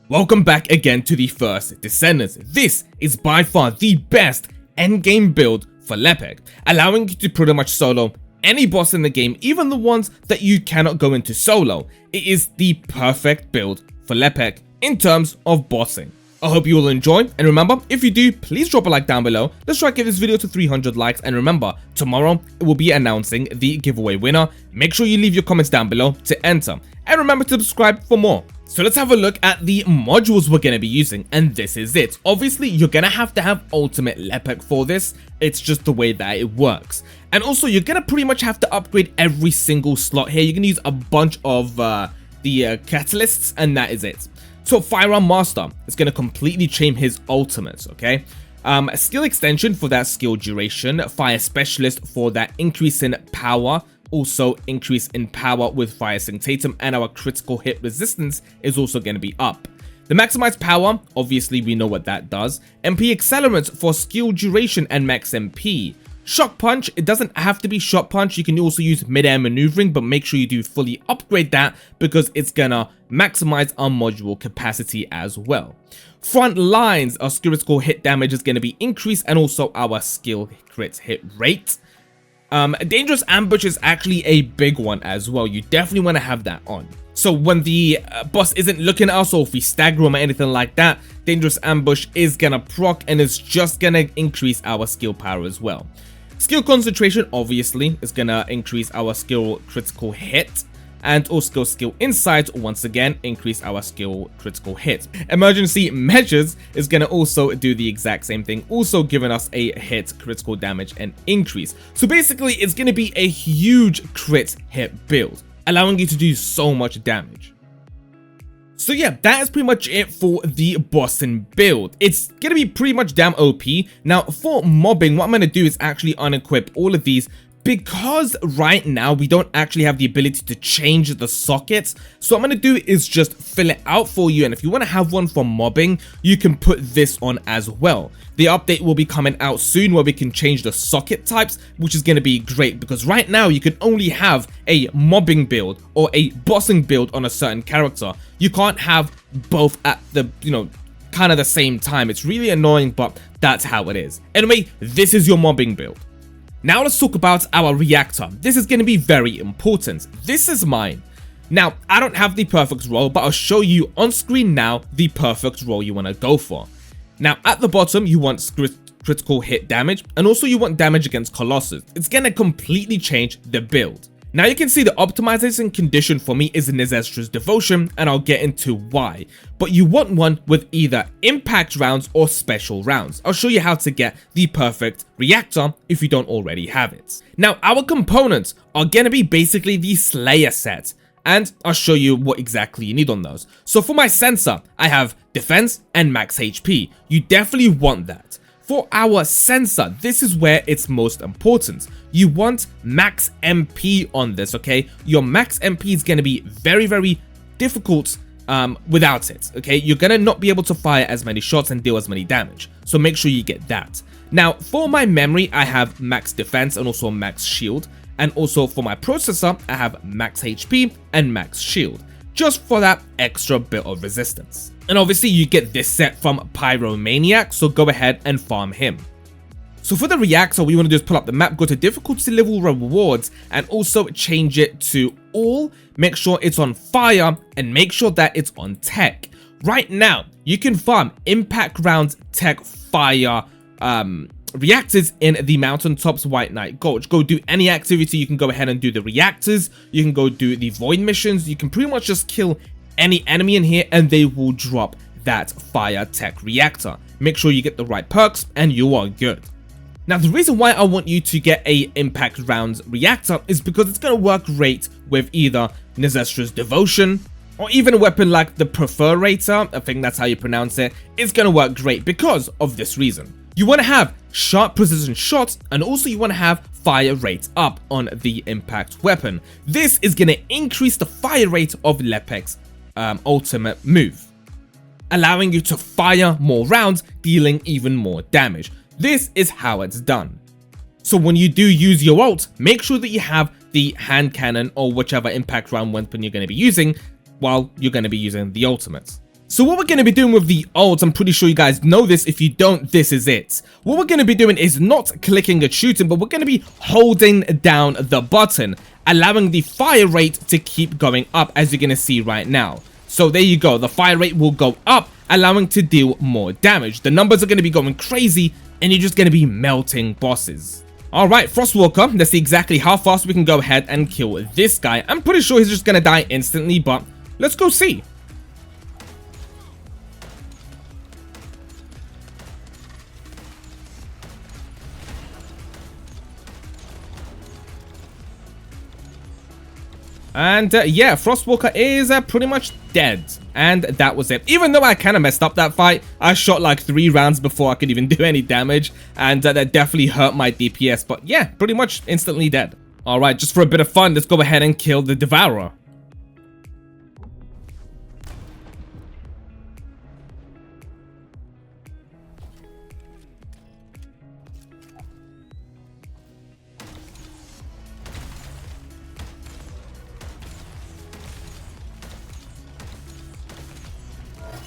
Welcome back again to the first Descendant. This is by far the best endgame build for Lepic, allowing you to pretty much solo any boss in the game, even the ones that you cannot go into solo. It is the perfect build for Lepic in terms of bossing. I hope you will enjoy, and remember, if you do, please drop a like down below. Let's try to get this video to 300 likes, and remember, tomorrow we'll be announcing the giveaway winner. Make sure you leave your comments down below to enter, and remember to subscribe for more. So let's have a look at the modules we're going to be using, and this is it. Obviously, you're going to have Ultimate Lepic for this. It's just the way that it works. And also, you're going to pretty much have to upgrade every single slot here. You're going to use a bunch of the catalysts, and that is it. So Firearm Master is going to completely change his ultimates, okay? Skill extension for that skill duration. Fire Specialist for that increase in power. Also increase in power with Fire Synctatum, and our critical hit resistance is also going to be up. The maximized power, obviously we know what that does. MP accelerants for skill duration and max MP. Shock Punch, it doesn't have to be Shock Punch, you can also use mid-air maneuvering, but make sure you do fully upgrade that because it's gonna maximize our module capacity as well. Front Lines, our critical hit damage is gonna be increased, and also our skill crit hit rate. Dangerous Ambush is actually a big one as well. You definitely want to have that on. So when the boss isn't looking at us, or if we stagger him or anything like that, Dangerous Ambush is gonna proc, and it's just gonna increase our skill power as well. Skill Concentration obviously is gonna increase our skill critical hit, and also skill insight once again increase our skill critical hit. Emergency Measures is going to also do the exact same thing, also giving us a hit critical damage and increase. So basically it's going to be a huge crit hit build, allowing you to do so much damage. So yeah, that is pretty much it for the bossing build. It's going to be pretty much damn OP. Now for mobbing, what I'm going to do is actually unequip all of these, because right now we don't actually have the ability to change the sockets. So what I'm going to do is just fill it out for you, and if you want to have one for mobbing, you can put this on as well. The update will be coming out soon where we can change the socket types, which is going to be great, because right now you can only have a mobbing build or a bossing build on a certain character. You can't have both at the, kind of the same time. It's really annoying, but that's how it is. Anyway, this is your mobbing build. Now let's talk about our reactor. This is going to be very important. This is mine. Now, I don't have the perfect role, but I'll show you on screen now the perfect role you want to go for. Now, at the bottom, you want critical hit damage, and also you want damage against Colossus. It's going to completely change the build. Now you can see the optimization condition for me is Nezestra's Devotion, and I'll get into why. But you want one with either impact rounds or special rounds. I'll show you how to get the perfect reactor if you don't already have it. Now our components are going to be basically the Slayer set, and I'll show you what exactly you need on those. So for my sensor, I have defense and max HP. You definitely want that. For our sensor, this is where it's most important. You want max MP on this, okay? Your max MP is going to be very, very difficult without it, okay? You're going to not be able to fire as many shots and deal as many damage, so make sure you get that. Now, for my memory, I have max defense and also max shield, and also for my processor, I have max HP and max shield, just for that extra bit of resistance. And obviously you get this set from Pyromaniac, so go ahead and farm him. So for the reactor, what you want to do is pull up the map, go to difficulty level rewards, and also change it to all. Make sure it's on fire, and make sure that it's on tech. Right now, you can farm impact rounds, tech, fire, reactors in the Mountaintops White Knight Gulch. Go do any activity, you can go ahead and do the reactors, you can go do the void missions, you can pretty much just kill any enemy in here and they will drop that fire tech reactor. Make sure you get the right perks and you are good. Now the reason why I want you to get a impact rounds reactor is because it's going to work great with either Nezestra's Devotion, or even a weapon like the Perforator, I think that's how you pronounce it. It's going to work great because of this reason. You want to have sharp precision shots, and also you want to have fire rate up on the impact weapon. This is going to increase the fire rate of Lepic's ultimate move, allowing you to fire more rounds, dealing even more damage. This is how it's done. So when you do use your ult, make sure that you have the hand cannon or whichever impact round weapon you're going to be using while you're going to be using the ultimates. So what we're going to be doing with the ult, I'm pretty sure you guys know this. If you don't, this is it. What we're going to be doing is not clicking and shooting, but we're going to be holding down the button, allowing the fire rate to keep going up, as you're going to see right now. So there you go. The fire rate will go up, allowing to deal more damage. The numbers are going to be going crazy, and you're just going to be melting bosses. Alright, Frostwalker, let's see exactly how fast we can go ahead and kill this guy. I'm pretty sure he's just going to die instantly, but let's go see. And yeah, Frostwalker is pretty much dead. And that was it. Even though I kind of messed up that fight, I shot like 3 rounds before I could even do any damage. And that definitely hurt my DPS. But yeah, pretty much instantly dead. Alright, just for a bit of fun, let's go ahead and kill the Devourer.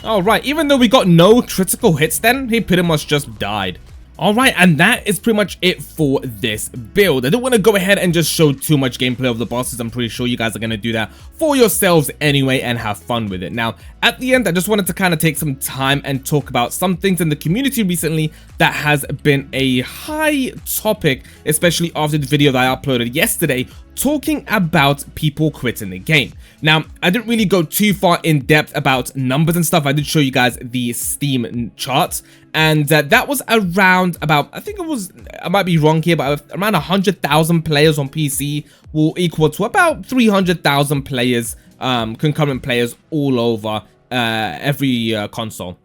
Alright, even though we got no critical hits then, he pretty much just died. Alright, and that is pretty much it for this build. I don't want to go ahead and just show too much gameplay of the bosses. I'm pretty sure you guys are going to do that for yourselves anyway and have fun with it. Now, at the end, I just wanted to kind of take some time and talk about some things in the community recently that has been a high topic, especially after the video that I uploaded yesterday, talking about people quitting the game. Now, I didn't really go too far in depth about numbers and stuff. I did show you guys the Steam charts, and that was around about, I think it was, I might be wrong here, but around 100,000 players on PC will equal to about 300,000 players, concurrent players all over every console.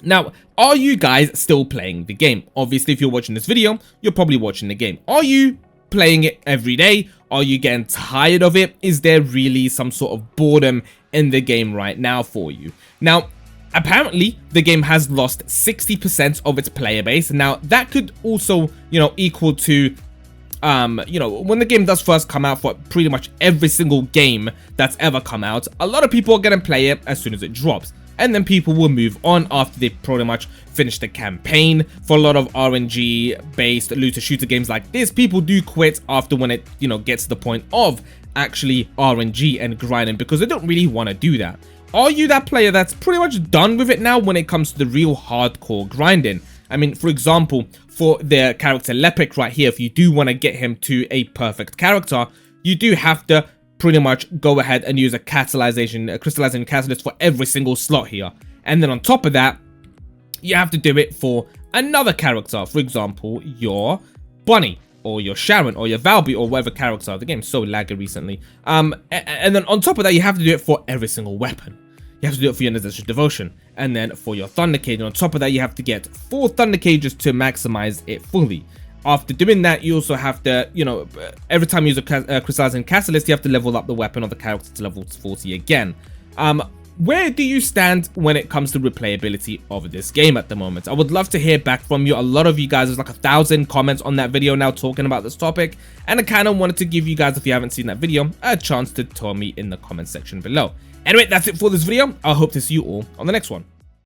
Now, are you guys still playing the game? Obviously, if you're watching this video, you're probably watching the game. Are you playing it every day? Are you getting tired of it? Is there really some sort of boredom in the game right now for you? Now, apparently, the game has lost 60% of its player base. Now, that could also, equal to, when the game does first come out for pretty much every single game that's ever come out, a lot of people are going to play it as soon as it drops. And then people will move on after they pretty much finish the campaign. For a lot of RNG-based looter-shooter games like this, people do quit after when it, gets to the point of actually RNG and grinding because they don't really want to do that. Are you that player that's pretty much done with it now when it comes to the real hardcore grinding? I mean, for example, for the character Lepic right here, if you do want to get him to a perfect character, you do have to pretty much go ahead and use a crystallizing catalyst for every single slot here. And then on top of that, you have to do it for another character. For example, your Bunny, or your Sharon, or your Valby, or whatever character. The game's so laggy recently. And then on top of that, you have to do it for every single weapon. You have to do it for your Necessary Devotion. And then for your Thunder Cage. And on top of that, you have to get 4 Thunder Cages to maximize it fully. After doing that, you also have to, every time you use a crystallizing catalyst, you have to level up the weapon of the character to level 40 again. Where do you stand when it comes to replayability of this game at the moment? I would love to hear back from you. A lot of you guys, there's like 1,000 comments on that video now talking about this topic. And I kind of wanted to give you guys, if you haven't seen that video, a chance to tell me in the comment section below. Anyway, that's it for this video. I hope to see you all on the next one.